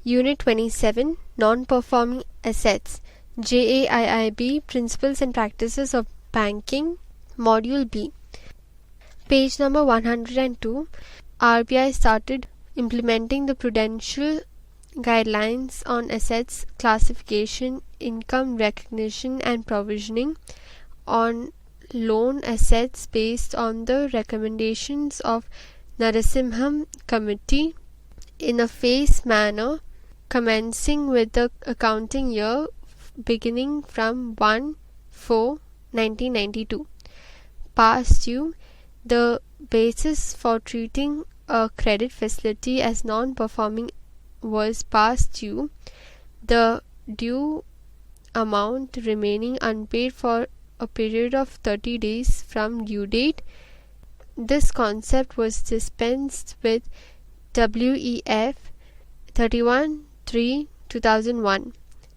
Unit 27 Non-Performing Assets JAIIB Principles and Practices of Banking Module B. Page number 102. RBI started implementing the prudential guidelines on assets classification, income recognition and provisioning on loan assets based on the recommendations of Narasimham Committee in a phased manner, commencing with the accounting year beginning from 1/4/1992. Past due. The basis for treating a credit facility as non-performing was past due, the due amount remaining unpaid for a period of 30 days from due date. This concept was dispensed with WEF 31/3/2001.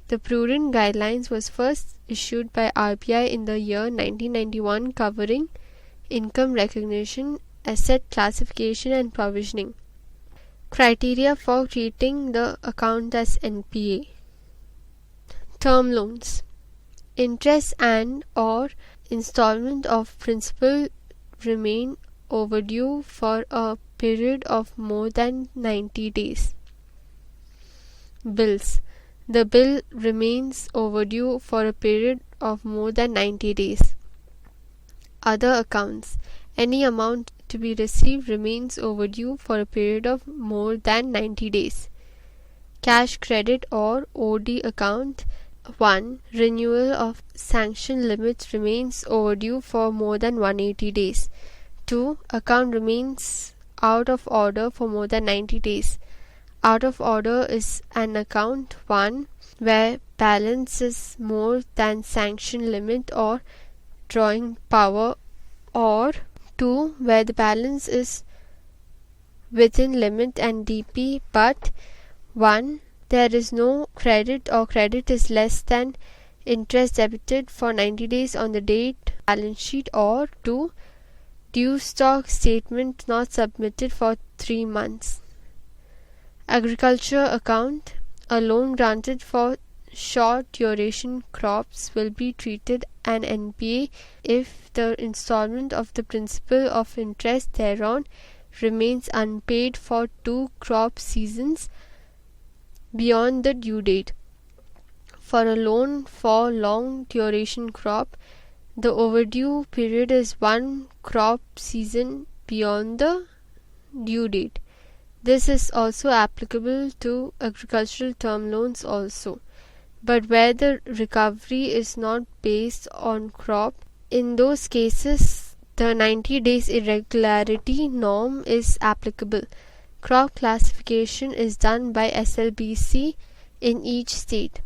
The prudent guidelines was first issued by RBI in the year 1991, covering income recognition, asset classification and provisioning. Criteria for treating the account as NPA. Term loans. Interest and or installment of principal remain overdue for a period of more than 90 days. Bills. The bill remains overdue for a period of more than 90 days. Other accounts. Any amount to be received remains overdue for a period of more than 90 days. Cash credit or OD account. 1. Renewal of sanction limits remains overdue for more than 180 days. 2. Account remains out of order for more than 90 days. Out of order is an account 1. Where balance is more than sanction limit or drawing power, or 2. Where the balance is within limit and DP, but 1. There is no credit or credit is less than interest debited for 90 days on the date balance sheet, or 2. Due stock statement not submitted for 3 months. Agriculture account. A loan granted for short duration crops will be treated an NPA if the installment of the principal of interest thereon remains unpaid for 2 crop seasons beyond the due date. For a loan for long duration crop, the overdue period is 1 crop season beyond the due date. This is also applicable to agricultural term loans also, but where the recovery is not based on crop, in those cases the 90 days irregularity norm is applicable. Crop classification is done by SLBC in each state.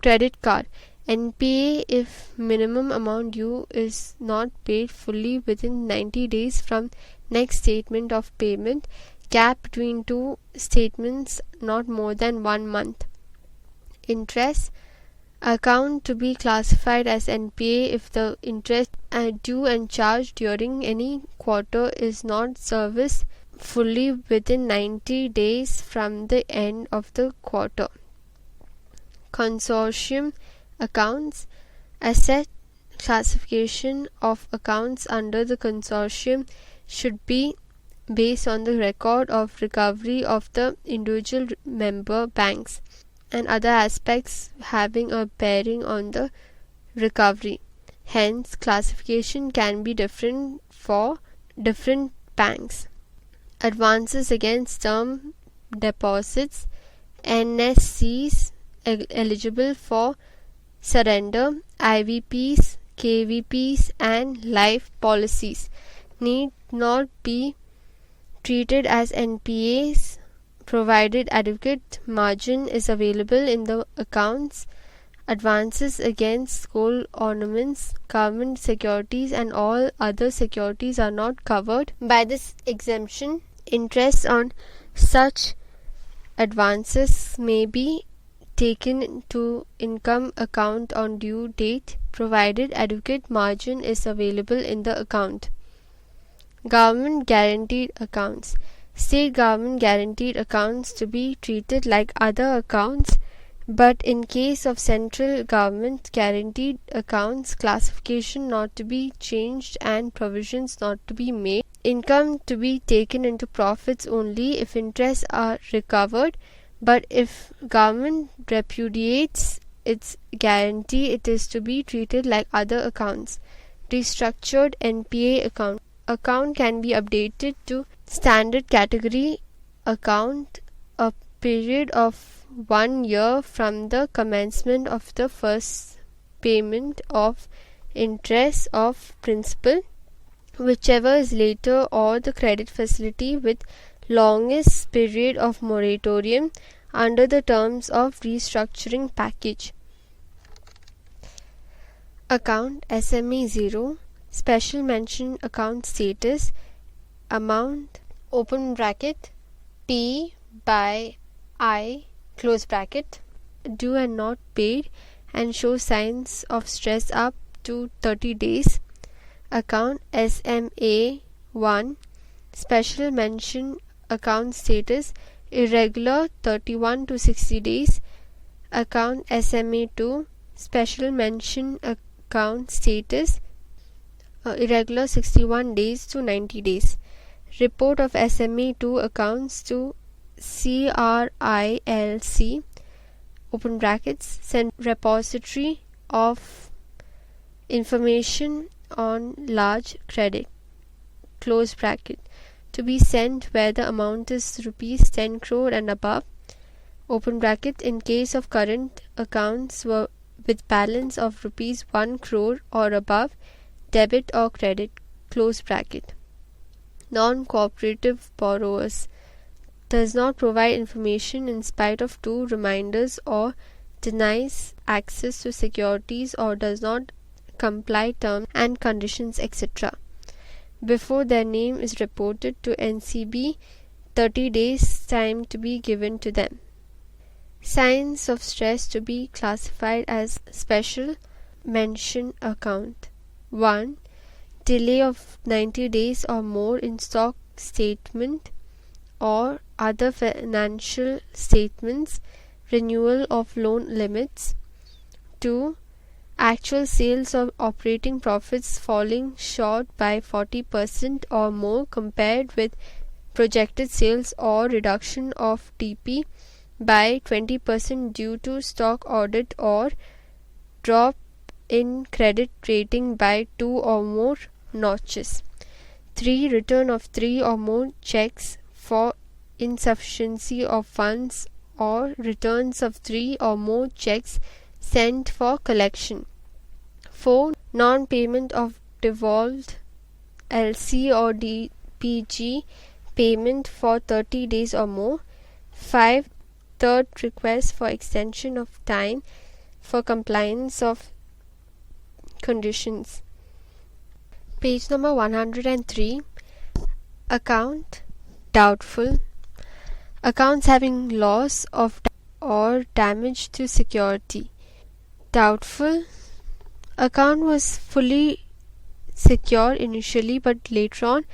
Credit card. NPA if minimum amount due is not paid fully within 90 days from next statement of payment. Gap between 2 statements not more than 1 month. Interest. Account to be classified as NPA if the interest due and charged during any quarter is not serviced fully within 90 days from the end of the quarter. Consortium accounts. Asset classification of accounts under the consortium should be based on the record of recovery of the individual member banks and other aspects having a bearing on the recovery. Hence, classification can be different for different banks. Advances against term deposits. NSCs eligible for surrender, IVPs, KVPs and life policies need not be treated as NPAs provided adequate margin is available in the accounts. Advances against gold ornaments, government securities and all other securities are not covered by this exemption. Interest on such advances may be taken to income account on due date provided adequate margin is available in the account. Government guaranteed accounts. State government guaranteed accounts to be treated like other accounts, but in case of central government guaranteed accounts, classification not to be changed and provisions not to be made. Income to be taken into profits only if interests are recovered, but if government repudiates its guarantee, it is to be treated like other accounts. Restructured NPA account can be updated to standard category account a period of 1 year from the commencement of the first payment of interest of principal, whichever is later, or the credit facility with longest period of moratorium under the terms of restructuring package. Account SME 0, special mention account status, amount open bracket P by I close bracket, due and not paid, and show signs of stress up to 30 days. Account SMA 1, special mention account status, irregular 31 to 60 days. Account SMA 2, special mention account status, irregular 61 days to 90 days. Report of SMA 2 accounts to CRILC, open brackets, send repository of information on large credit, close bracket, to be sent where the amount is rupees 10 crore and above, open bracket, in case of current accounts were with balance of rupees 1 crore or above, debit or credit, close bracket. Non-cooperative borrowers, does not provide information in spite of 2 reminders, or denies access to securities, or does not comply terms and conditions, etc. before their name is reported to NCB, 30 days time to be given to them. Signs of stress to be classified as special mention account. 1. Delay of 90 days or more in stock statement or other financial statements, renewal of loan limits. 2. Actual sales or operating profits falling short by 40% or more compared with projected sales, or reduction of TP by 20% due to stock audit, or drop in credit rating by 2 or more notches. 3. Return of 3 or more checks for insufficiency of funds, or returns of 3 or more checks sent for collection. 4. Non-payment of devolved LC or DPG payment for 30 days or more. 5. Third request for extension of time for compliance of conditions. Page number 103. Account doubtful. Accounts having loss of or damage to security. Doubtful. Account was fully secure initially, but later on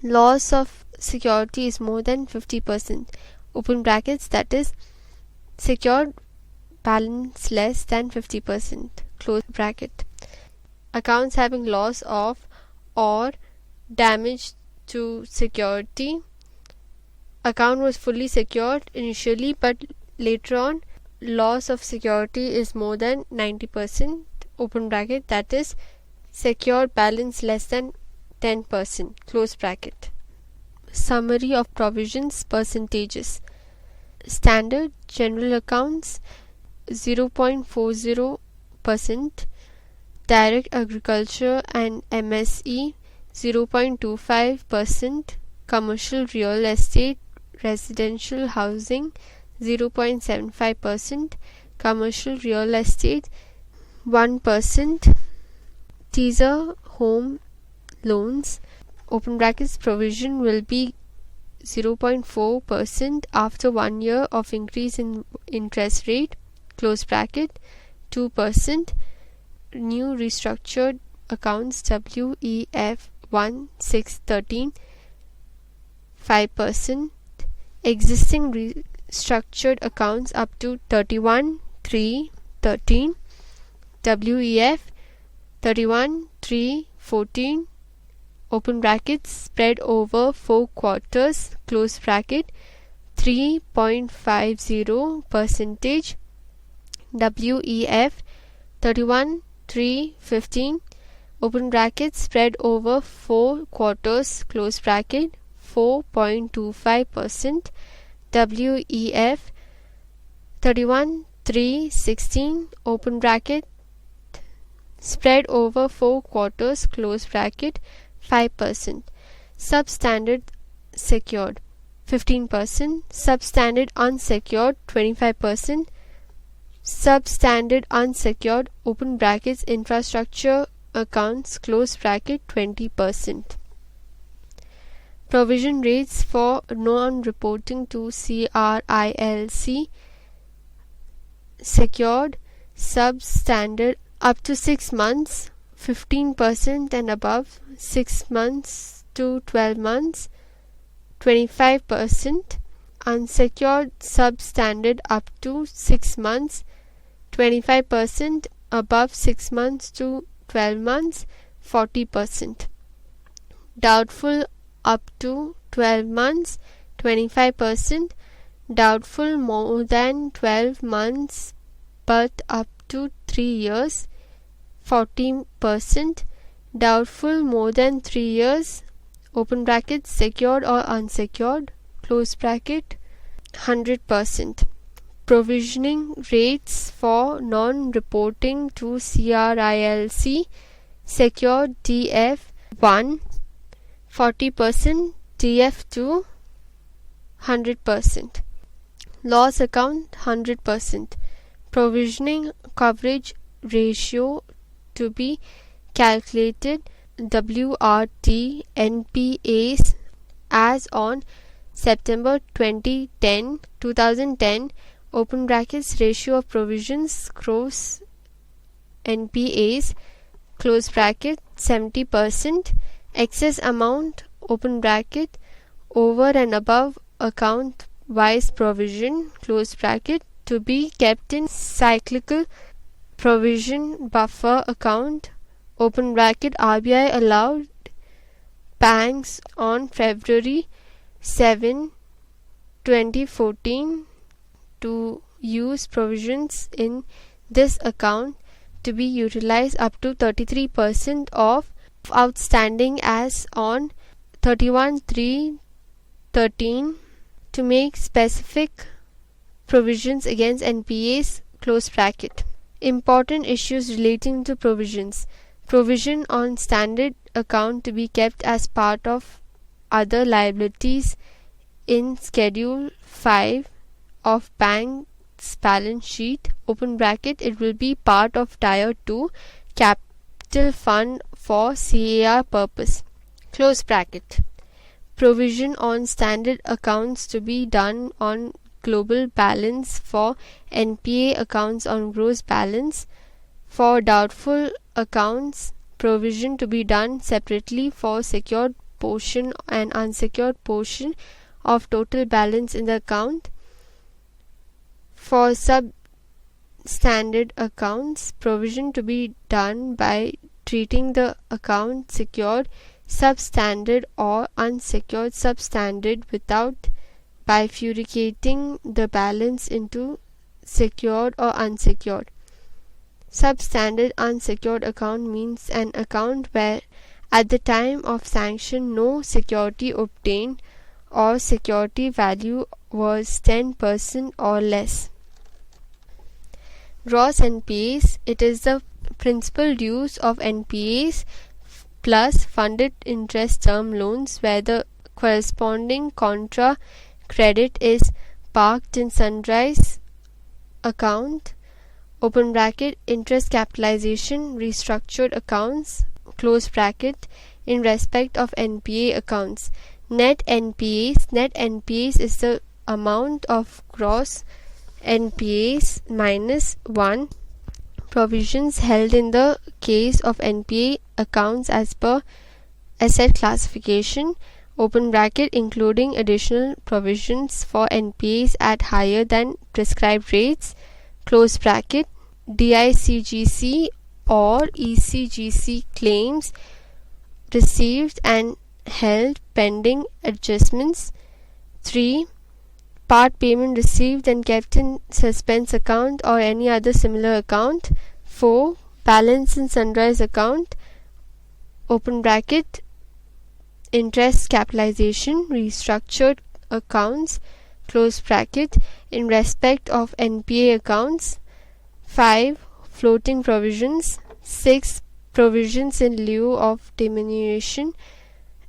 loss of security is more than 50%, open brackets, that is secured balance less than 50%, close bracket. Accounts having loss of or damage to security. Account was fully secured initially, but later on loss of security is more than 90%, open bracket, that is secured balance less than 10%, close bracket. Summary of provisions percentages. Standard general accounts 0.40%, direct agriculture and MSE 0.25%, commercial real estate, residential housing 0.75%, commercial real estate 1%, teaser home loans, open brackets, provision will be 0.4% after 1 year of increase in interest rate, close bracket. 2%. New restructured accounts WEF 1613 5%. Existing restructured accounts up to 31/3/13. WEF 31/3/14 open brackets spread over 4 quarters close bracket 3.50%. WEF 31/3/15 open brackets spread over 4 quarters close bracket 4.25%. WEF 31/3/16 open bracket spread over 4 quarters close bracket 5%. Substandard secured 15%. Substandard unsecured 25%. Substandard unsecured open brackets infrastructure accounts close bracket 20%. Provision rates for non-reporting to CRILC: secured substandard up to 6 months 15% and above 6 months to 12 months 25%. Unsecured substandard up to 6 months 25%, above 6 months to 12 months 40%. Doubtful up to 12 months 25%. Doubtful more than 12 months but up to 3 years 40%. Doubtful more than 3 years open bracket secured or unsecured close bracket 100%. Provisioning rates for non-reporting to CRILC: secured TF1 40%, TF2 100%. Loss account 100%. Provisioning coverage ratio to be calculated: WRT NPAs as on September 2010 open brackets ratio of provisions gross NPAs close bracket 70%. Excess amount open bracket over and above account wise provision close bracket to be kept in cyclical provision buffer account open bracket. RBI allowed banks on February 7, 2014 to use provisions in this account to be utilized up to 33% of outstanding as on 31/3/13 to make specific provisions against NPAs close bracket. Important issues relating to provisions: provision on standard account to be kept as part of other liabilities in Schedule 5 of bank's balance sheet open bracket. It will be part of Tier 2 capital fund for CAR purpose close bracket. Provision on standard accounts to be done on global balance for NPA accounts on gross balance. For doubtful accounts, provision to be done separately for secured portion and unsecured portion of total balance in the account. For substandard accounts, provision to be done by treating the account secured substandard or unsecured substandard without bifurcating the balance into secured or unsecured. Substandard unsecured account means an account where at the time of sanction no security obtained or security value was 10% or less. Gross NPAs: it is the principal dues of NPAs plus funded interest term loans where the corresponding contra credit is parked in Sunrise account open bracket interest capitalization restructured accounts close bracket in respect of NPA accounts. Net NPAs is the amount of gross NPAs minus 1 provisions held in the case of NPA accounts as per asset classification open bracket, including additional provisions for NPAs at higher than prescribed rates, close bracket, DICGC or ECGC claims received and held pending adjustments. 3. Part payment received and kept in suspense account or any other similar account. 4. Balance in sunrise account, open bracket, interest capitalization, restructured accounts, close bracket, in respect of NPA accounts. 5. Floating provisions. 6. Provisions in lieu of diminution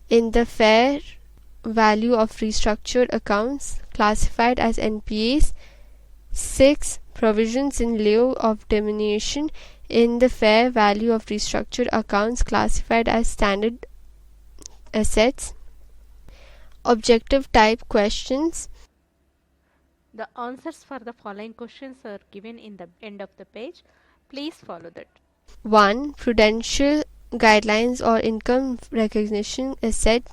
in the fair value of restructured accounts classified as NPAs. 6. Provisions in lieu of diminution in the fair value of restructured accounts classified as standard assets. Objective type questions. The answers for the following questions are given in the end of the page. Please follow that. 1. Prudential guidelines or income recognition asset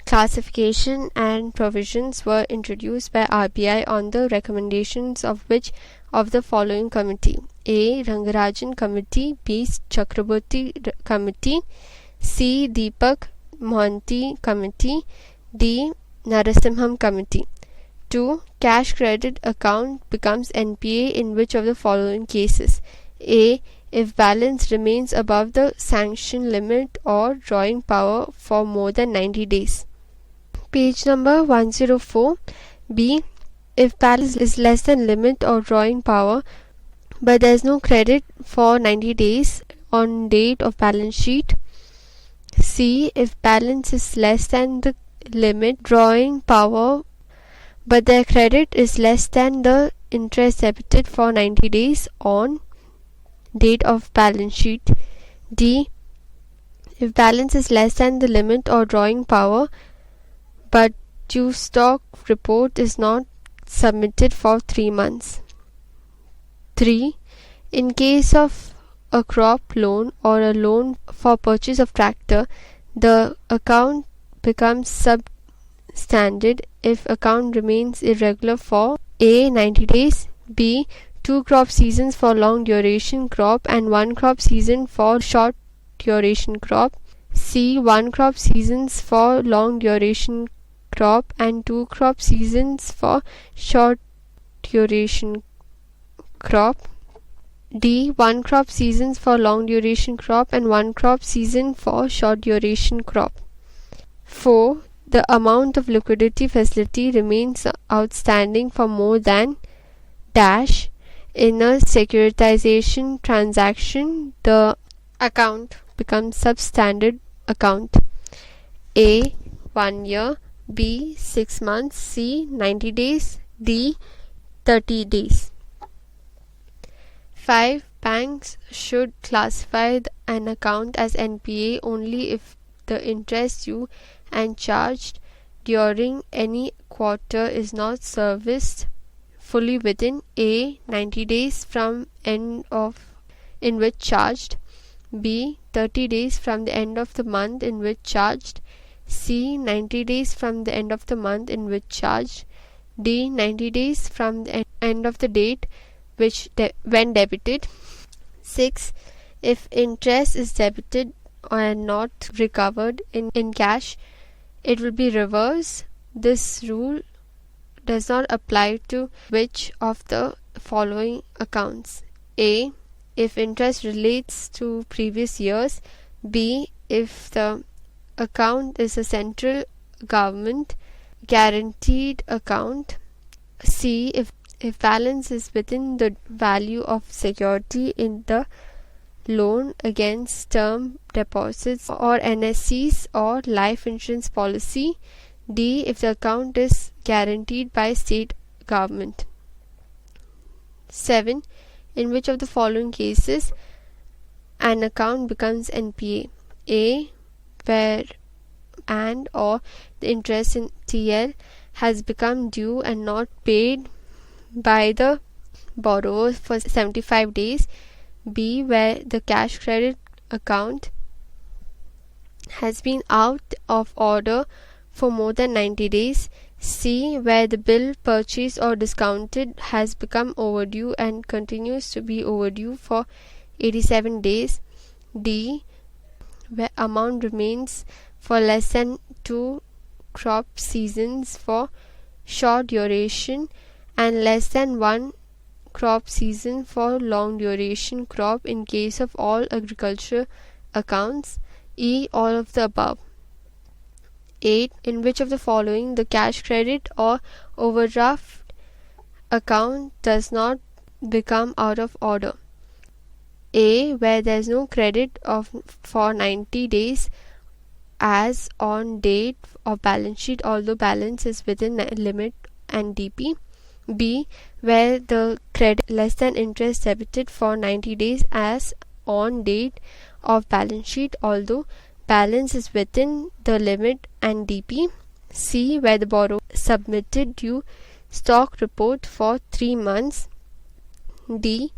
classification and provisions were introduced by RBI on the recommendations of which of the following committee? A. Rangarajan Committee, B. Chakraborty Committee, C. Deepak Mohanty Committee, D. Narasimham Committee. 2. Cash credit account becomes NPA in which of the following cases? A. If balance remains above the sanction limit or drawing power for more than 90 days. Page number 104. B. If balance is less than limit or drawing power but there is no credit for 90 days on date of balance sheet. C. If balance is less than the limit drawing power but their credit is less than the interest debited for 90 days on date of balance sheet. D. If balance is less than the limit or drawing power but due stock report is not submitted for 3 months. 3. In case of a crop loan or a loan for purchase of tractor, the account becomes substandard if account remains irregular for A. 90 days, B. 2 crop seasons for long duration crop and 1 crop season for short duration crop, C. 1 crop seasons for long duration crop and 2 crop seasons for short duration crop, D. 1 crop seasons for long duration crop and 1 crop season for short duration crop. 4. The amount of liquidity facility remains outstanding for more than dash. In a securitization transaction, the account becomes substandard account. A. 1 year, B. 6 months, C. 90 days, D. 30 days. 5. Banks should classify an account as NPA only if the interest due and charged during any quarter is not serviced fully within A. 90 days from end of in which charged, B. 30 days from the end of the month in which charged, C. 90 days from the end of the month in which charged, D. 90 days from the end of the date which when debited. 6. If interest is debited and not recovered in cash, it will be reversed. This rule does not apply to which of the following accounts? A. If interest relates to previous years, B. If the account is a central government guaranteed account, C. If balance is within the value of security in the loan against term deposits or NSCs or life insurance policy, D. If the account is guaranteed by state government. 7. In which of the following cases an account becomes NPA? A. Where and or the interest in TL has become due and not paid by the borrower for 75 days. B. Where the cash credit account has been out of order for more than 90 days. C. Where the bill purchased or discounted has become overdue and continues to be overdue for 87 days. D. Where amount remains for less than 2 crop seasons for short duration and less than 1 crop season for long duration crop in case of all agriculture accounts. E. All of the above. 8. In which of the following the cash credit or overdraft account does not become out of order? A. Where there is no credit for 90 days as on date of balance sheet although balance is within limit and DP. B. Where the credit less than interest debited for 90 days as on date of balance sheet although balance is within the limit and DP. C. Where the borrower submitted due stock report for 3 months. D.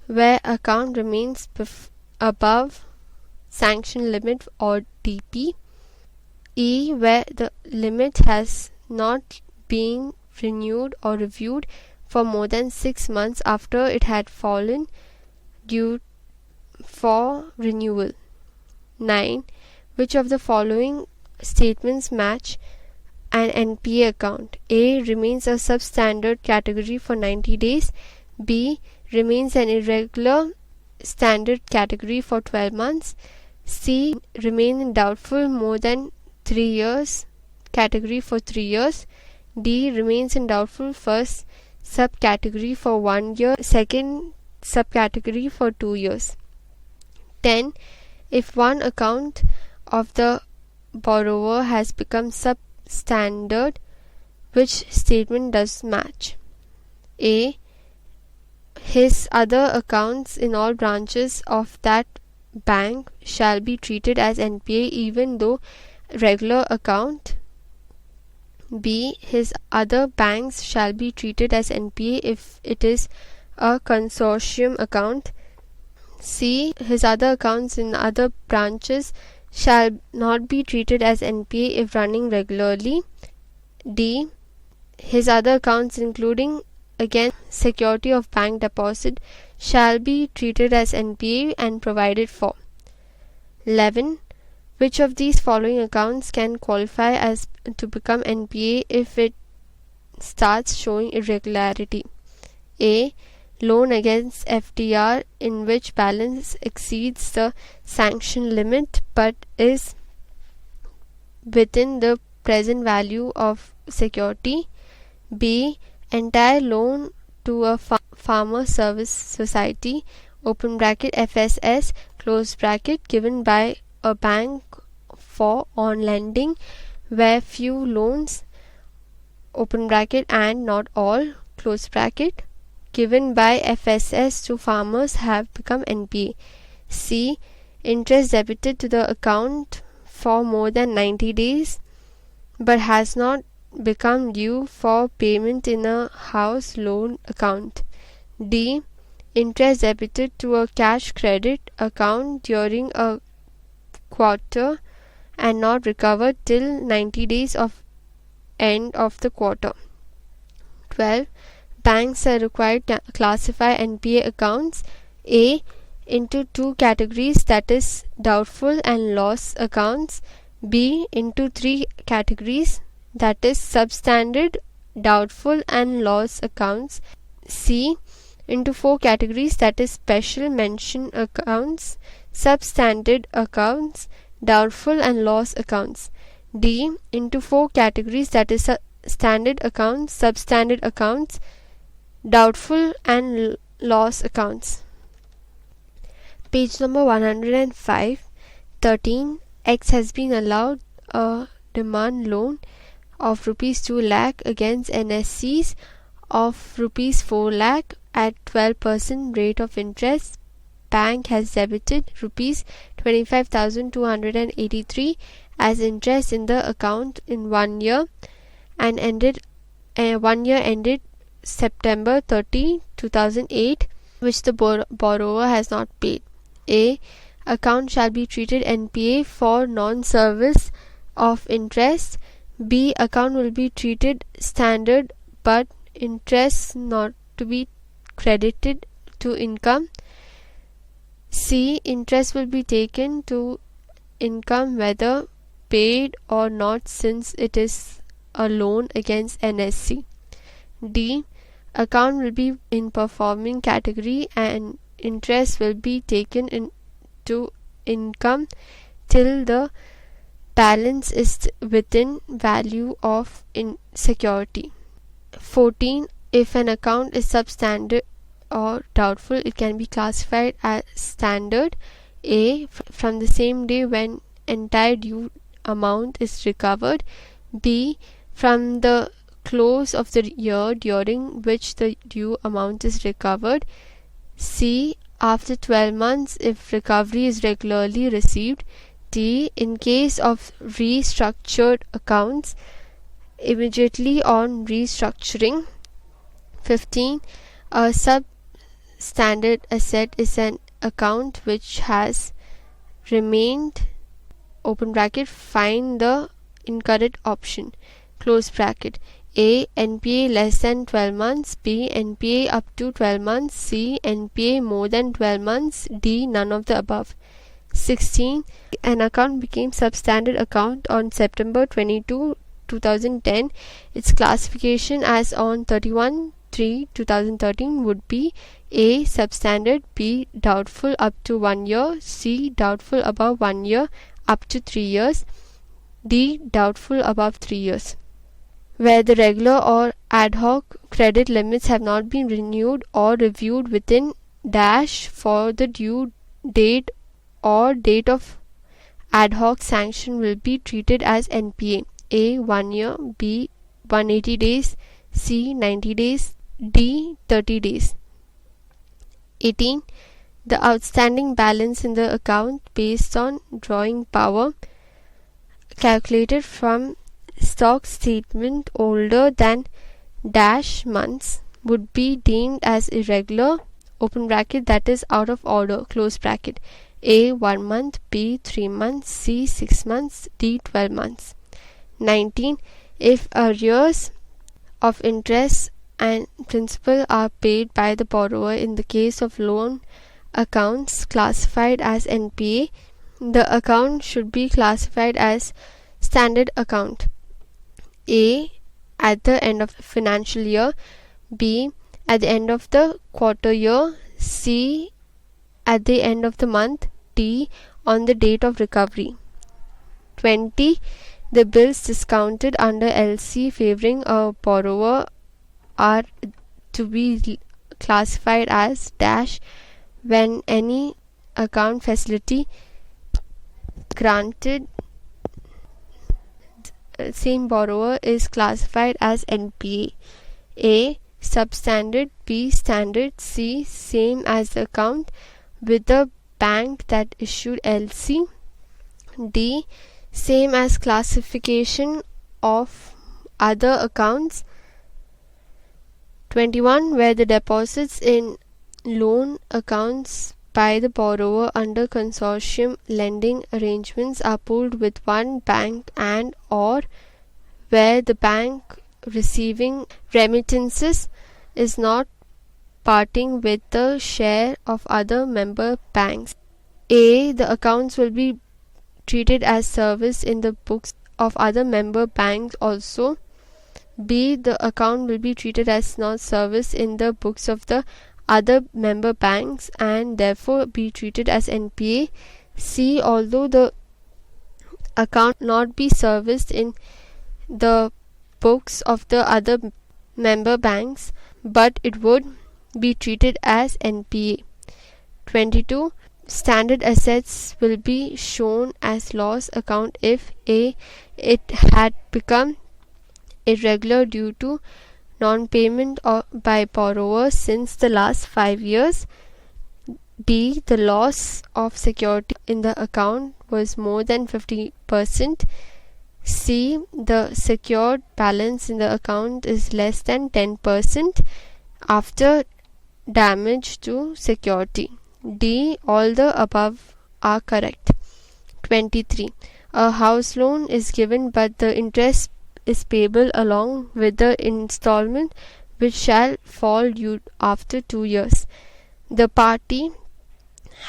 Where account remains above sanction limit or DP. E. Where the limit has not been renewed or reviewed for more than 6 months after it had fallen due for renewal. 9. Which of the following statements match an NPA account? A. Remains a substandard category for 90 days. B. Remains an irregular standard category for 12 months. C. Remain in doubtful more than 3 years category for 3 years. D. Remains in doubtful first subcategory for 1 year, second subcategory for 2 years. 10. If one account of the borrower has become substandard, which statement does match? A. His other accounts in all branches of that bank shall be treated as NPA even though regular account. B. His other banks shall be treated as NPA if it is a consortium account. C. His other accounts in other branches shall not be treated as NPA if running regularly. D. His other accounts including against security of bank deposit shall be treated as NPA and provided for. 11. Which of these following accounts can qualify as to become NPA if it starts showing irregularity? A. Loan against FDR in which balance exceeds the sanction limit but is within the present value of security. B. Entire loan to a farmer service society open bracket FSS close bracket given by a bank for on lending where few loans open bracket and not all close bracket given by FSS to farmers have become NPA. C. Interest debited to the account for more than 90 days but has not become due for payment in a house loan account. D. Interest debited to a cash credit account during a quarter and not recovered till 90 days of end of the quarter. 12. Banks are required to classify NPA accounts A. into 2 categories, that is doubtful and loss accounts. B. into 3 categories, that is substandard, doubtful and loss accounts. C. into 4 categories, that is special mention accounts, substandard accounts, doubtful and loss accounts. D. into 4 categories, that is standard accounts, substandard accounts, doubtful and loss accounts. Page number 105. 13. X has been allowed a demand loan of rupees 2 lakh against NSCs of rupees 4 lakh at 12% rate of interest. Bank has debited rupees 25,283 as interest in the account in 1 year and ended 1 year ended September 30, 2008, which the borrower has not paid. A. Account shall be treated NPA for non-service of interest. B. Account will be treated standard but interest not to be credited to income. C. Interest will be taken to income whether paid or not since it is a loan against NSC. D. Account will be in performing category and interest will be taken into income till the balance is within value of security. 14. If an account is substandard or doubtful, it can be classified as standard. A. From the same day when entire due amount is recovered. B. From the close of the year during which the due amount is recovered. C. After 12 months if recovery is regularly received. D. In case of restructured accounts, immediately on restructuring. 15. A substandard asset is an account which has remained open bracket find the incorrect option close bracket. A. NPA less than 12 months. B. NPA up to 12 months. C. NPA more than 12 months. D. None of the above. 16. An account became substandard account on September 22, 2010. Its classification as on 31/3/2013 would be A. Substandard. B. Doubtful up to 1 year. C. Doubtful above 1 year up to 3 years. D. Doubtful above 3 years. Where the regular or ad hoc credit limits have not been renewed or reviewed within dash for the due date or date of ad hoc sanction will be treated as NPA. A. 1 year. B. 180 days. C. 90 days. D. 30 days. 18. The outstanding balance in the account based on drawing power calculated from stock statement older than dash months would be deemed as irregular open bracket that is out of order close bracket. A. 1 month. B. 3 months. C. 6 months. D. 12 months. 19. If arrears of interest and principal are paid by the borrower in the case of loan accounts classified as NPA, the account should be classified as standard account. A. At the end of the financial year. B. At the end of the quarter year. C. At the end of the month. D. On the date of recovery. 20. The bills discounted under LC favoring a borrower are to be classified as dash when any account facility granted same borrower is classified as NPA. A. Substandard. B. Standard. C. Same as the account with the bank that issued LC. D. Same as classification of other accounts. 21. Where the deposits in loan accounts by the borrower under consortium lending arrangements are pooled with one bank and or where the bank receiving remittances is not parting with the share of other member banks. A. The accounts will be treated as service in the books of other member banks also. B. The account will be treated as not service in the books of the other member banks and therefore be treated as NPA. C. Although the account not be serviced in the books of the other member banks, but it would be treated as NPA. 22. Standard assets will be shown as loss account if A. It had become irregular due to non-payment by borrowers since the last 5 years. B. The loss of security in the account was more than 50%. C. The secured balance in the account is less than 10% after damage to security. D. All the above are correct. 23. A house loan is given but the interest is payable along with the installment which shall fall due after 2 years. The party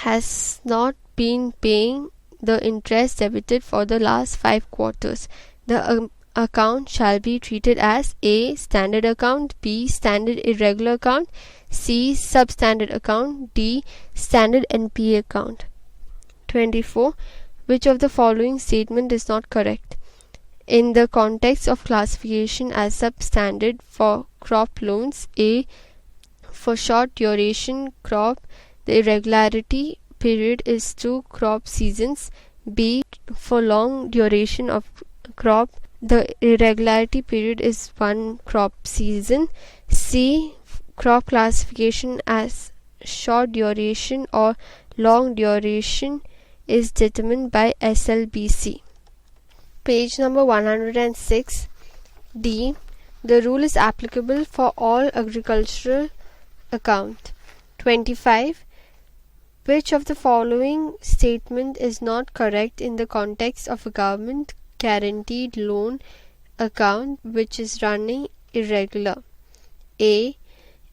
has not been paying the interest debited for the last 5 quarters. The account shall be treated as A. Standard account, B. Standard irregular account, C. Substandard account, D. Standard NPA account. 24. Which of the following statement is not correct? In the context of classification as substandard for crop loans, A. For short duration crop, the irregularity period is 2 crop seasons. B. For long duration of crop, the irregularity period is 1 crop season. C. Crop classification as short duration or long duration is determined by SLBC. Page number 106. D. The rule is applicable for all agricultural account. 25. Which of the following statement is not correct in the context of a government guaranteed loan account which is running irregular? A.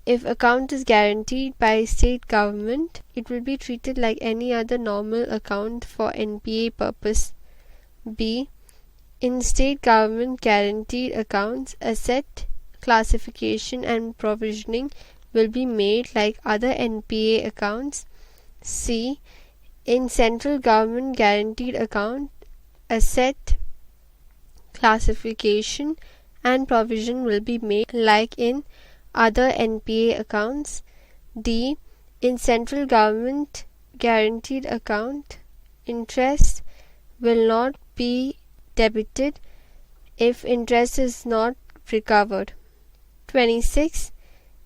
If account is guaranteed by state government, it will be treated like any other normal account for NPA purpose. B. In state government guaranteed accounts, asset classification and provisioning will be made like other NPA accounts. C. In central government guaranteed account, asset classification and provision will be made like in other NPA accounts. D. In central government guaranteed account, interest will not be debited if interest is not recovered. 26.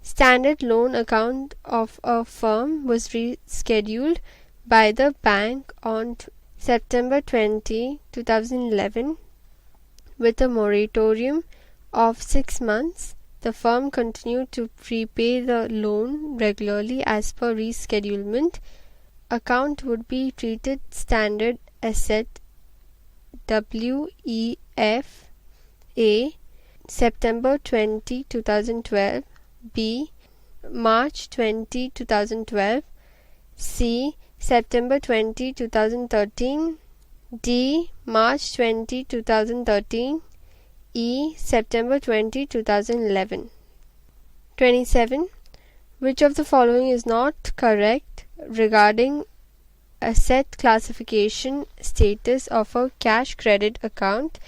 Standard loan account of a firm was rescheduled by the bank on September 20, 2011 with a moratorium of 6 months. The firm continued to prepay the loan regularly as per reschedulement. Account would be treated standard asset WEF. A. September 20, 2012. B. March 20, 2012. C. September 20, 2013. D. March 20, 2013. E. September 20, 2011. 27. Which of the following is not correct regarding asset classification status of a cash credit account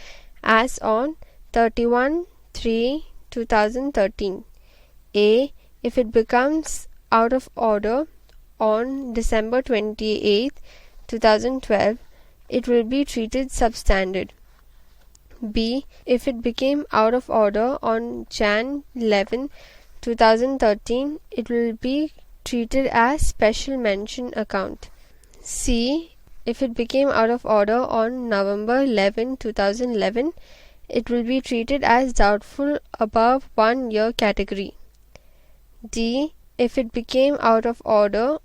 as on 31/3/2013? A. If it becomes out of order on December 28, 2012, it will be treated substandard. B. If it became out of order on Jan 11, 2013, it will be treated as special mention account. C. If it became out of order on November 11, 2011, it will be treated as doubtful above 1 year category. D. If it became out of order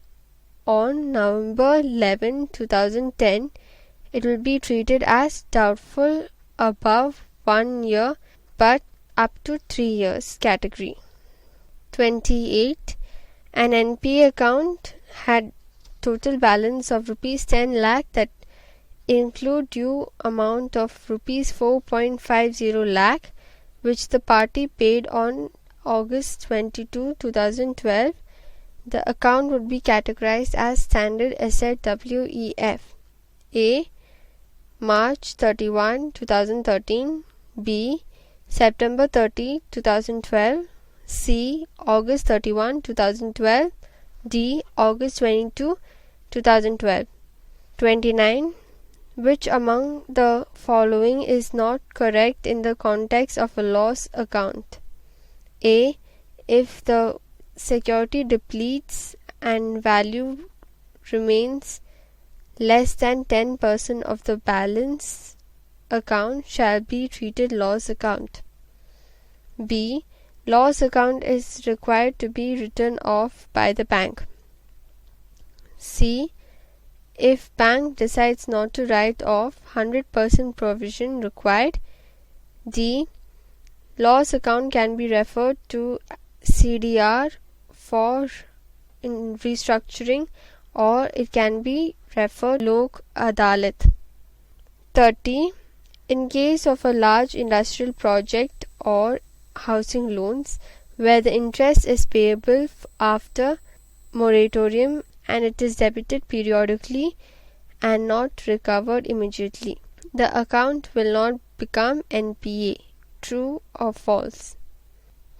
on November 11, 2010, it will be treated as doubtful above 1 year but up to 3 years category. 28. An NPA account had total balance of rupees 10 lakh that include due amount of rupees 4.50 lakh which the party paid on August 22, 2012. The account would be categorized as standard asset WEF. A. March 31, 2013. B. September 30, 2012. C. August 31, 2012. D. August 22, 2012. 29. Which among the following is not correct in the context of a loss account? A. If the security depletes and value remains less than 10% of the balance, account shall be treated loss account. B. Loss account is required to be written off by the bank. C. If bank decides not to write off 100% provision required, D. Loss account can be referred to CDR for in restructuring, or it can be referred to Lok Adalat. 30. In case of a large industrial project or housing loans where the interest is payable after moratorium and it is debited periodically and not recovered immediately, the account will not become NPA. True or false?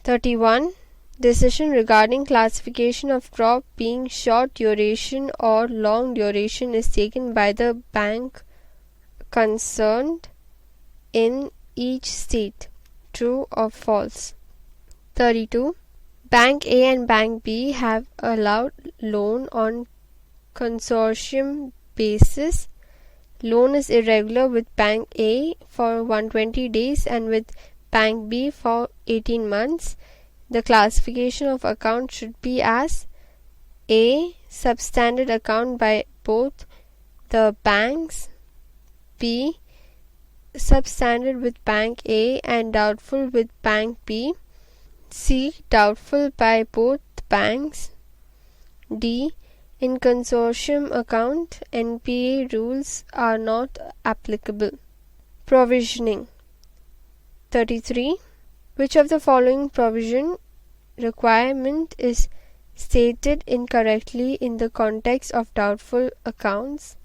31. Decision regarding classification of crop being short duration or long duration is taken by the bank concerned in each state. True or false? 32. Bank A and Bank B have allowed loan on consortium basis. Loan is irregular with Bank A for 120 days and with Bank B for 18 months. The classification of account should be as A. Substandard account by both the banks, B. Substandard with Bank A and doubtful with Bank B, C. Doubtful by both banks, D. In consortium account, NPA rules are not applicable. Provisioning. 33. Which of the following provision requirement is stated incorrectly in the context of doubtful accounts?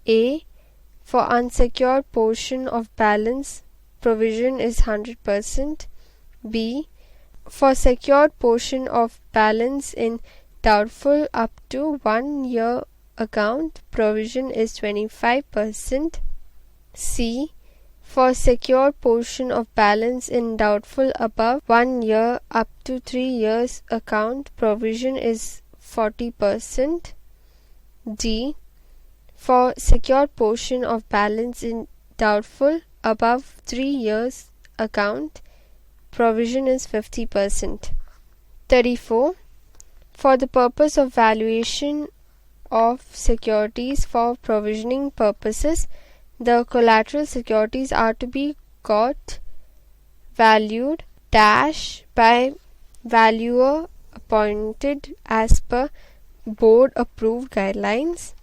A. For unsecured portion of balance, provision is 100%. B. For secured portion of balance in doubtful up to 1 year account, provision is 25%. C. For secured portion of balance in doubtful above 1 year up to 3 years account, provision is 40%. D. For secured portion of balance in doubtful above 3 years account, provision is 50%. 34. For the purpose of valuation of securities for provisioning purposes, the collateral securities are to be got valued dash by valuer appointed as per board approved guidelines.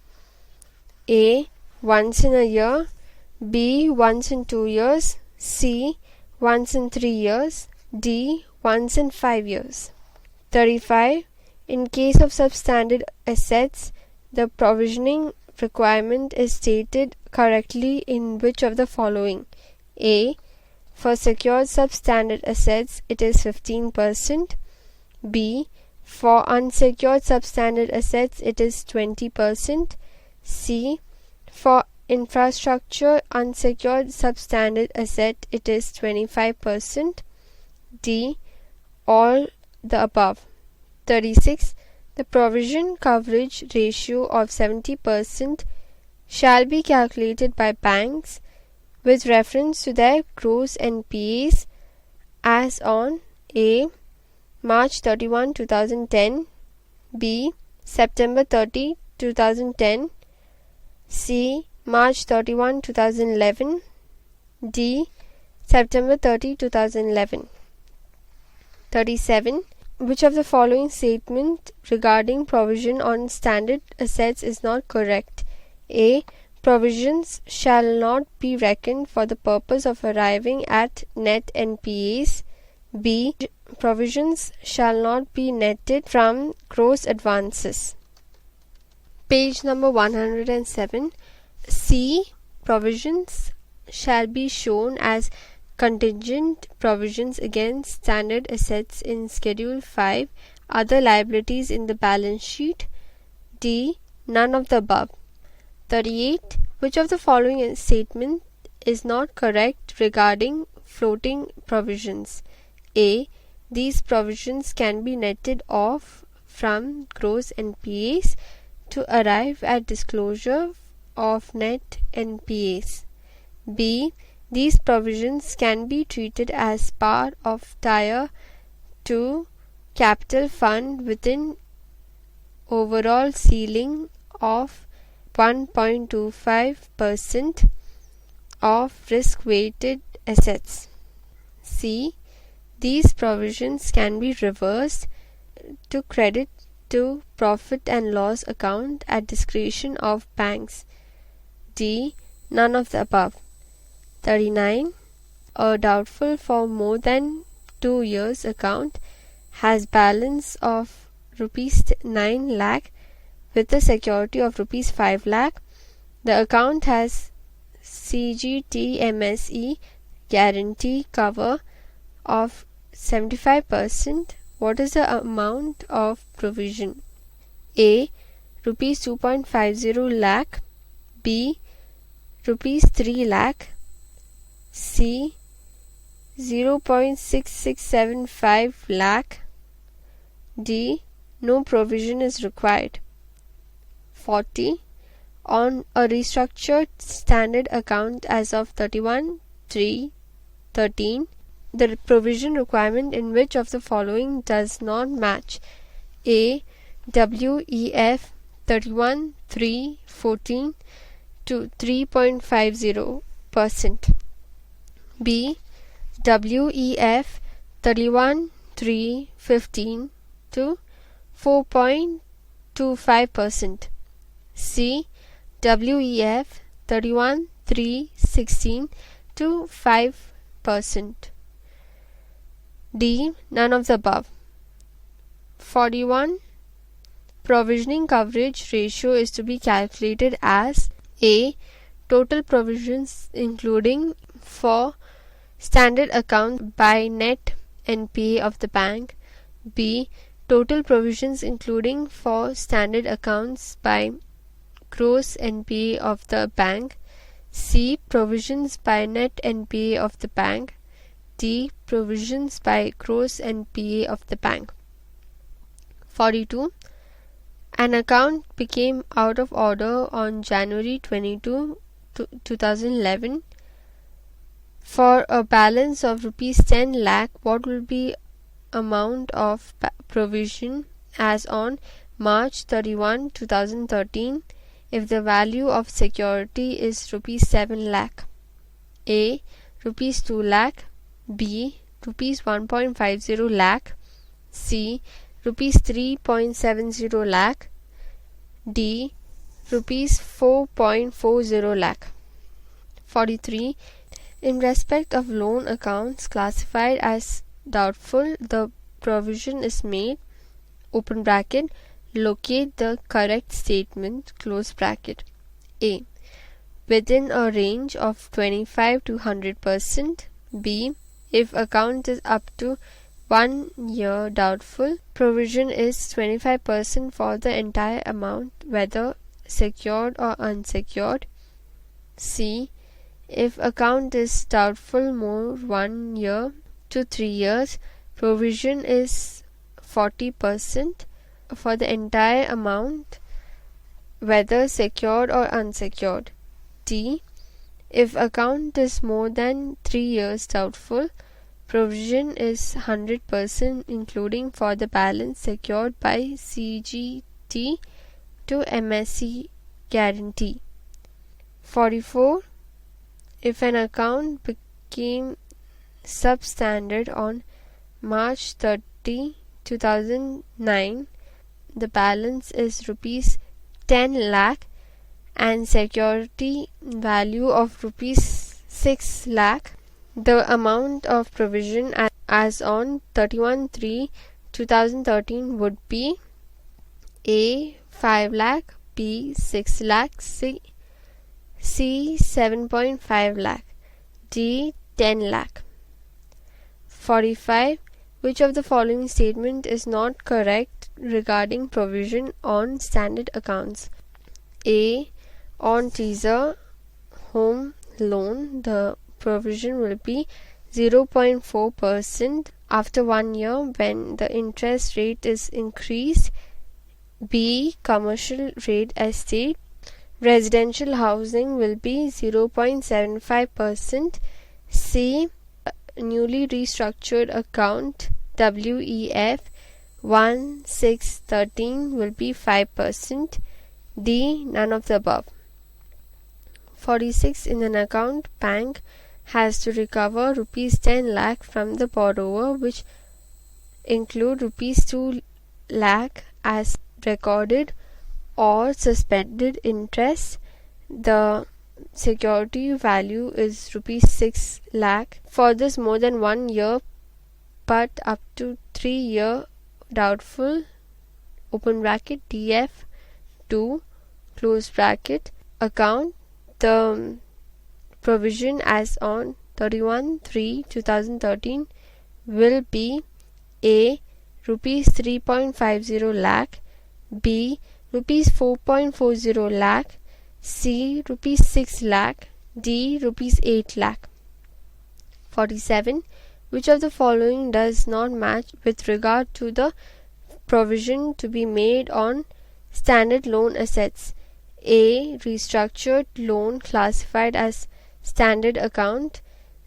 A. Once in a year, B. Once in 2 years, C. Once in 3 years, D. Once in 5 years. 35. In case of substandard assets, the provisioning requirement is stated correctly in which of the following? A. For secured substandard assets, it is 15%. B. For unsecured substandard assets, it is 20%. C. For infrastructure unsecured substandard asset, it is 25%. D. All the above. 36. The provision coverage ratio of 70% shall be calculated by banks with reference to their gross NPAs as on A. March 31, 2010, B. September 30, 2010, C. March 31, 2011, D. September 30, 2011. 37. Which of the following statement regarding provision on standard assets is not correct? A. Provisions shall not be reckoned for the purpose of arriving at net NPAs. B. Provisions shall not be netted from gross advances. Page number 107. C. Provisions shall be shown as contingent provisions against standard assets in Schedule 5, other liabilities in the balance sheet. D. None of the above. 38. Which of the following statement is not correct regarding floating provisions? A. These provisions can be netted off from gross NPAs to arrive at disclosure of net NPAs. B. These provisions can be treated as part of Tier 2 capital fund within overall ceiling of 1.25% of risk-weighted assets. C. These provisions can be reversed to credit to profit and loss account at discretion of banks. D. None of the above. 39. A doubtful for more than 2 years account has balance of rupees 9 lakh with a security of rupees 5 lakh. The account has CGTMSE guarantee cover of 75%. What is the amount of provision? A. Rupees 2.50 lakh. B. Rupees 3 lakh. C. 0.6675 lakh. D. No provision is required. 40. On a restructured standard account as of 31/3/13, the provision requirement in which of the following does not match? A. WEF 31/3/14 to 3.50%. B. WEF 31/3/15 to 4.25%. C. WEF 31/3/16 to 5%. D. None of the above. 41. Provisioning coverage ratio is to be calculated as A. Total provisions including for standard account by net NPA of the bank. B. Total provisions including for standard accounts by gross NPA of the bank. C. Provisions by net NPA of the bank. D. Provisions by gross NPA of the bank. 42. An account became out of order on January 22, 2011 for a balance of rupees 10 lakh. What will be amount of provision as on March 31, 2013 if the value of security is rupees 7 lakh? A. Rupees 2 lakh. B. Rupees 1.50 lakh. C. Rupees 3.70 lakh. D. Rupees 4.40 lakh. 43. In respect of loan accounts classified as doubtful, the provision is made, open bracket, locate the correct statement, close bracket. A. Within a range of 25 to 100%. B. If account is up to 1 year doubtful, provision is 25% for the entire amount, whether secured or unsecured. C. If account is doubtful more 1 year to 3 years, provision is 40% for the entire amount, whether secured or unsecured. D. If account is more than 3 years doubtful, provision is 100% including for the balance secured by CGT to MSE guarantee. 44. If an account became substandard on March 30, 2009, the balance is rupees 10 lakh and security value of rupees 6 lakh, the amount of provision as on 31/3/2013 would be A. 5 lakh, B. 6 lakh, C. 7.5 lakh, D. 10 lakh. 45. Which of the following statement is not correct regarding provision on standard accounts? A. On teaser home loan, the provision will be 0.4% after 1 year when the interest rate is increased. B. Commercial real estate, residential housing will be 0.75%. C. Newly restructured account WEF 1/6/13 will be 5%. D. None of the above. 46. In an account, bank has to recover rupees 10 lakh from the borrower, which include rupees 2 lakh as recorded or suspended interest. The security value is rupees 6 lakh. For this more than 1 year but up to 3 year doubtful open bracket DF2 close bracket account, the provision as on 31/3/2013 will be A. Rupees 3.50 lakh, B. Rupees 4.40 lakh, C. Rupees 6 lakh, D. Rupees 8 lakh. 47. Which of the following does not match with regard to the provision to be made on standard loan assets? A. Restructured loan classified as standard account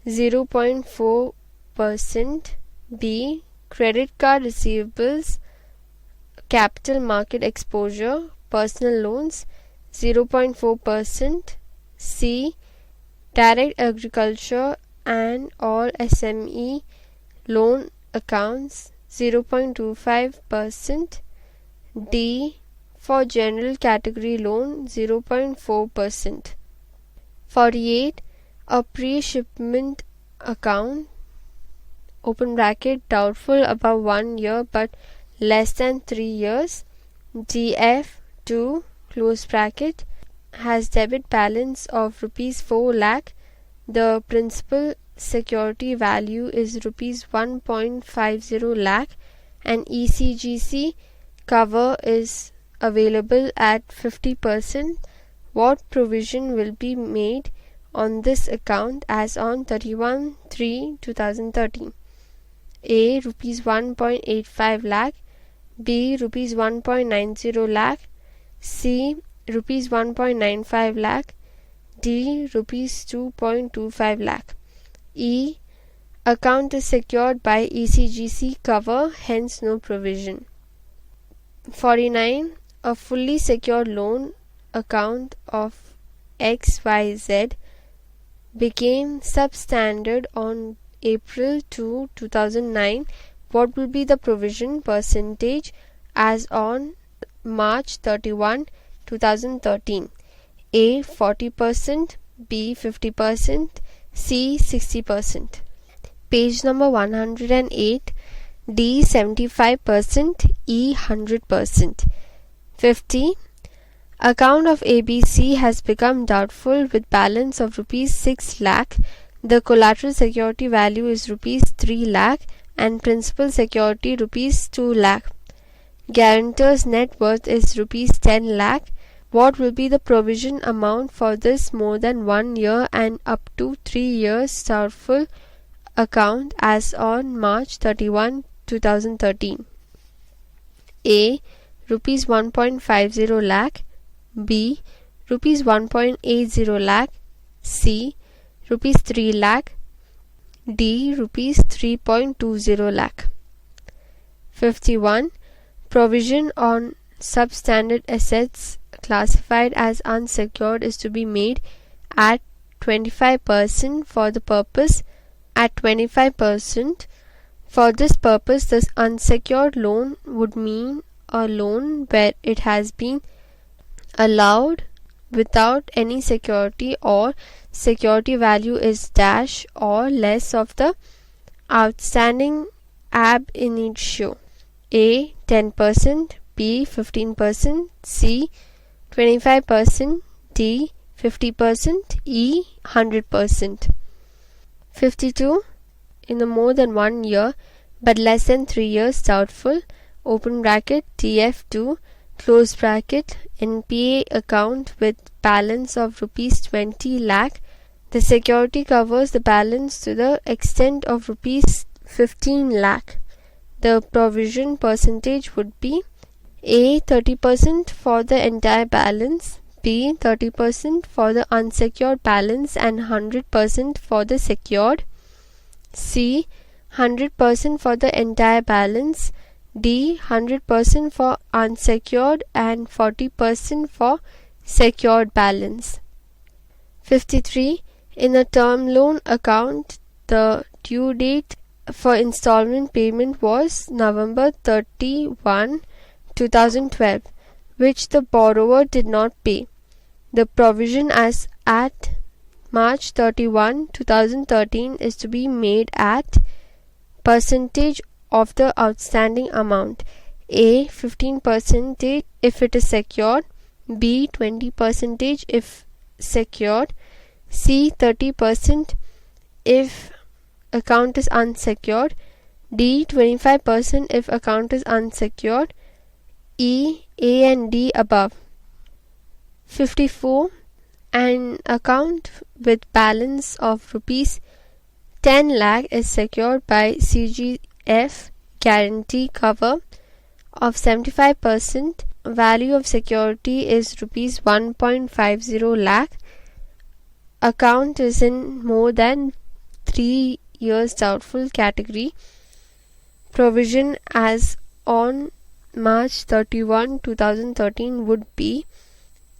0.4%. B. Credit card receivables capital market exposure personal loans 0.4%. C. Direct agriculture and all SME loan accounts 0.25%. D. For general category loan 0.4%. 48. A pre-shipment account open bracket doubtful above 1 year but less than 3 years DF2 close bracket has debit balance of rupees 4 lakh. The principal security value is rupees 1.50 lakh and ECGC cover is available at 50%. What provision will be made on this account as on 31/3/2013? A. Rupees 1.85 lakh, B. Rupees 1.90 lakh, C. Rupees 1.95 lakh, D. Rupees 2.25 lakh. E. Account is secured by ECGC cover, hence no provision. 49. A fully secured loan account of XYZ became substandard on April 2, 2009. What will be the provision percentage as on March 31, 2013? A. 40%, B. 50%, C. 60%. Page number 108. D. 75%, E. 100%. 50. Account of ABC has become doubtful with balance of rupees 6 lakh. The collateral security value is rupees 3 lakh and principal security rupees 2 lakh. Guarantor's net worth is rupees 10 lakh. What will be the provision amount for this more than 1 year and up to 3 years doubtful account as on March 31, 2013? A. Rupees 1.50 lakh, B. Rupees 1.80 lakh, C. Rupees 3 lakh, D. Rupees 3.20 lakh. 51. Provision on substandard assets classified as unsecured is to be made at 25% for the purpose. At 25%, for this purpose, this unsecured loan would mean a loan where it has been allowed without any security or security value is dash or less of the outstanding ab initio. A. 10%, B. 15%, C. 25%, D. 50%, E. 100%. 52. In the more than 1 year but less than 3 years doubtful open bracket DF2 close bracket NPA account with balance of rupees 20 lakh, the security covers the balance to the extent of rupees 15 lakh. The provision percentage would be A. 30% for the entire balance, B. 30% for the unsecured balance and 100% for the secured, C. 100% for the entire balance, D. 100% for unsecured and 40% for secured balance. 53. In a term loan account, the due date for installment payment was November 31, 2012, which the borrower did not pay. The provision as at March 31, 2013 is to be made at percentage of the outstanding amount. A. 15% if it is secured. B. 20% if secured. C. 30% if account is unsecured. D. 25% if account is unsecured. E. A and D above. 54. An account with balance of rupees 10 lakh is secured by CGF guarantee cover of 75%. Value of security is rupees 1.50 lakh. Account is in more than 3 years doubtful category. Provision as on March 31, 2013 would be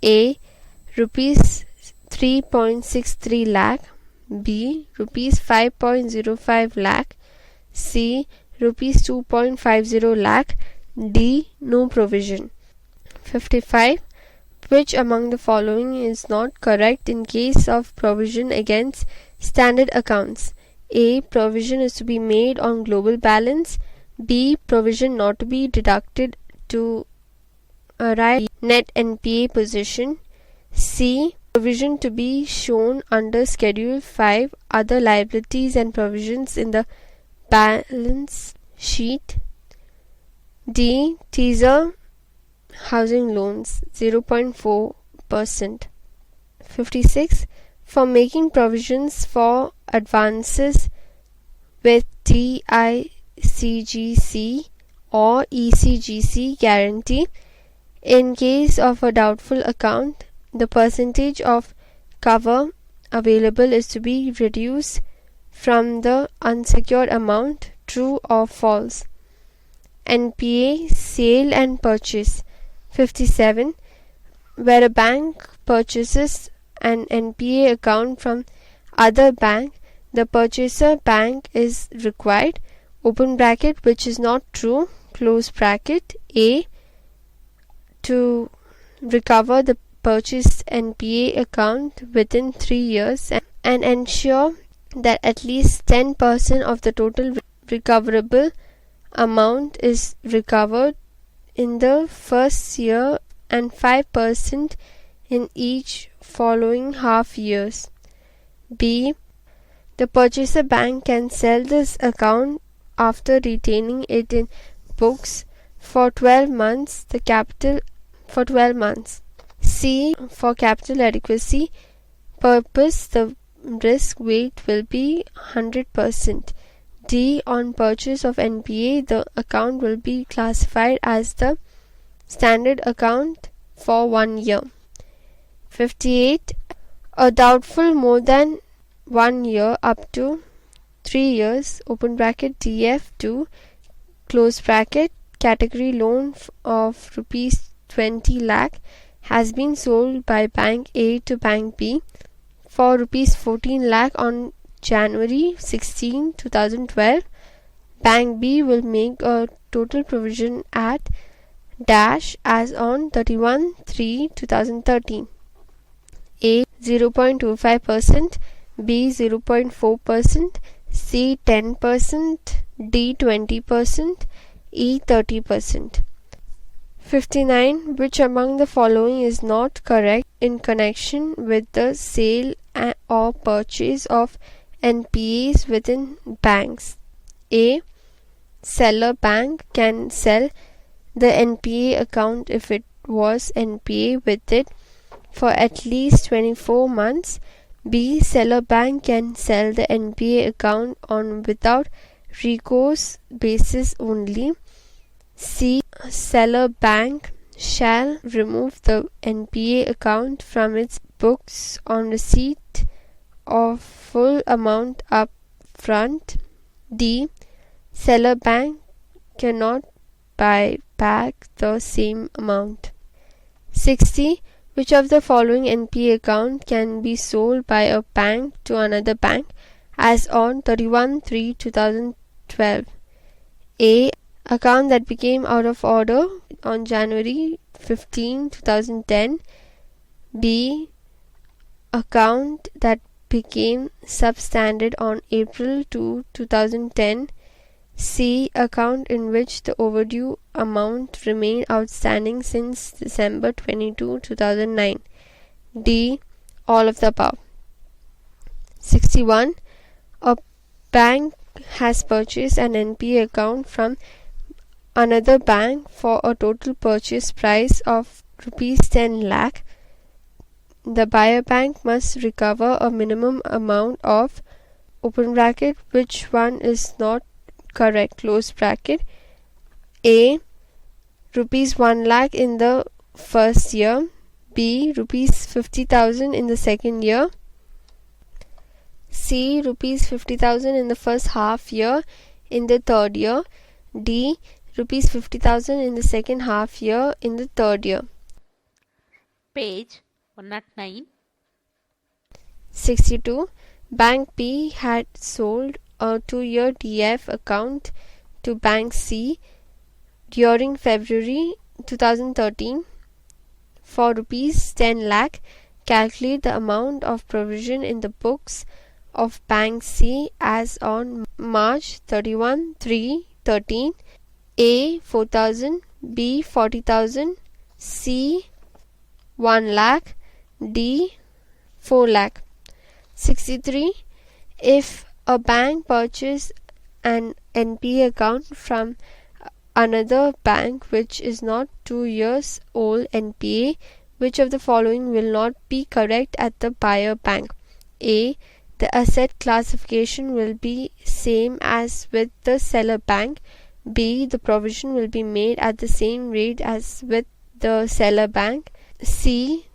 A. Rupees 3.63 lakh. B. Rupees 5.05 lakh. C. Rupees 2.50 lakh. D. No provision. 55. Which among the following is not correct in case of provision against standard accounts? A. Provision is to be made on global balance. B. Provision not to be deducted to arrive at net NPA position. C. Provision to be shown under Schedule 5 other liabilities and provisions in the balance sheet. D. Teaser housing loans 0.4%. 56. For making provisions for advances with TICGC or ECGC guarantee in case of a doubtful account, the percentage of cover available is to be reduced from the unsecured amount. True or false? NPA sale and purchase. 57. Where a bank purchases an NPA account from other bank, the purchaser bank is required, open bracket, which is not true, close bracket, A, to recover the purchased NPA account within 3 years and ensure that at least 10% of the total recoverable amount is recovered in the first year and 5% in each following half years. B. The purchaser bank can sell this account after retaining it in books for 12 months, the capital for 12 months. C. For capital adequacy purpose, the risk weight will be 100%. D. On purchase of NPA, the account will be classified as the standard account for 1 year. 58. A doubtful more than 1 year up to 3 years, open bracket, DF2, close bracket, category loan of rupees 20 lakh has been sold by Bank A to Bank B for rupees 14 lakh on January 16, 2012. Bank B will make a total provision at dash as on 31/3/2013. A. 0.25%, B. 0.4%, C. 10%, D. 20%, E. 30%. 59. Which among the following is not correct in connection with the sale or purchase of NPAs within banks? A. Seller bank can sell the NPA account if it was NPA with it for at least 24 months. B. Seller bank can sell the NPA account on without recourse basis only. C. Seller bank shall remove the NPA account from its books on receipt of full amount up front. D. Seller bank cannot buy back the same amount. 60. Which of the following NPA account can be sold by a bank to another bank as on 31/3/2012? A. Account that became out of order on January 15, 2010. B. Account that became substandard on April 2, 2010. C. Account in which the overdue amount remained outstanding since December 22, 2009. D. All of the above. 61. A bank has purchased an NPA account from another bank for a total purchase price of rupees 10 lakh. The buyer bank must recover a minimum amount of open bracket, which one is not correct, close bracket. A. Rupees 1 lakh in the first year. B. Rupees 50,000 in the second year. C. Rupees 50,000 in the first half year in the third year. D. Rupees 50,000 in the second half year in the third year. Page 109. 62. Bank B had sold a 2-year DF account to Bank C during February 2013 for rupees 10 lakh. Calculate the amount of provision in the books of Bank C as on March 31, 2013. A. 4,000. B. 40,000. C. 1 lakh. D. 4 lakh. 63. If a bank purchases an NPA account from another bank which is not 2 years old NPA, which of the following will not be correct at the buyer bank? A. The asset classification will be same as with the seller bank. B. The provision will be made at the same rate as with the seller bank. C.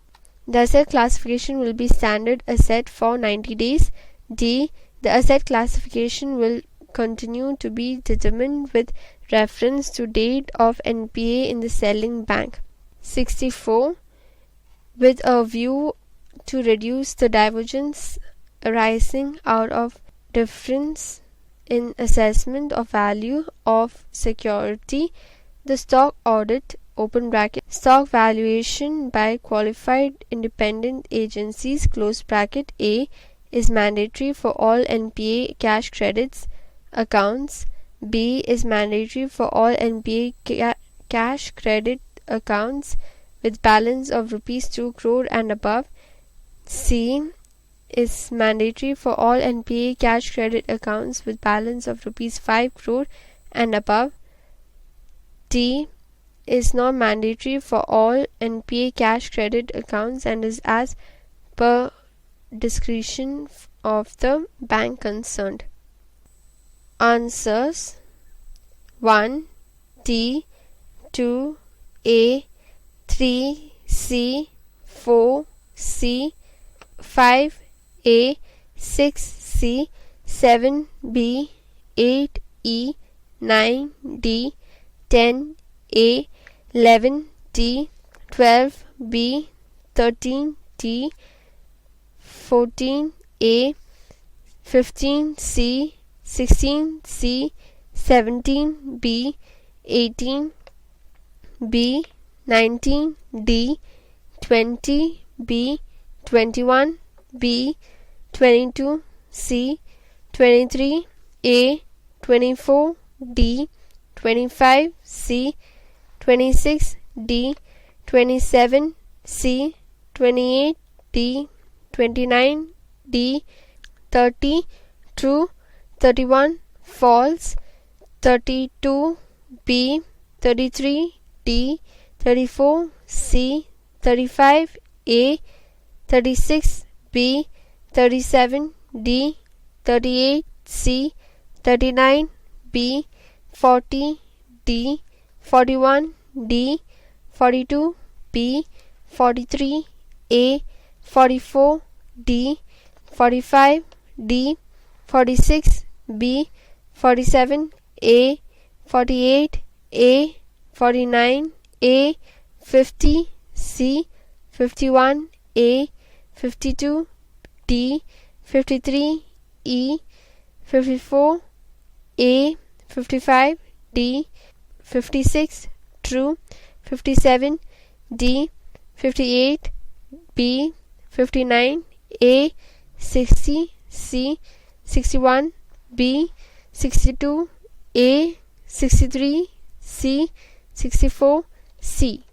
The asset classification will be standard asset for 90 days. D. The asset classification will continue to be determined with reference to date of NPA in the selling bank. 64. With a view to reduce the divergence arising out of difference in assessment of value of security, the stock audit open bracket stock valuation by qualified independent agencies close bracket A is mandatory for all NPA cash credits accounts. B is mandatory for all NPA cash credit accounts with balance of rupees 2 crore and above. C is mandatory for all NPA cash credit accounts with balance of rupees 5 crore and above. D is not mandatory for all NPA cash credit accounts and is as per discretion of the bank concerned. Answers: 1. D, 2. A, 3. C, 4. C, 5. A, 6. C, 7. B, 8. E, 9. D, 10. A, 11. D, 12. B, 13. D, 14. A, 15. C, 16. C, 17. B, 18. B, 19. D, 20. B, 21. B, 22. C, 23. A, 24. D, 25. C, 26. D, 27. C, 28. D, 29. D, 30. True. 31. False. 32. B, 33. D, 34. C, 35. A, 36. B, 37. D, 38. C, 39. B, 40. D, 41. D, 42. B, 43. A, 44. D, 45. D, 46. B, 47. A, 48. A, 49. A, 50. C, 51 A, 52 D, 53 E, 54 A, 55 D, 56 true, 57 D, 58 B, 59 A, 60 C, 61 B, 62 A, 63 C, 64 C.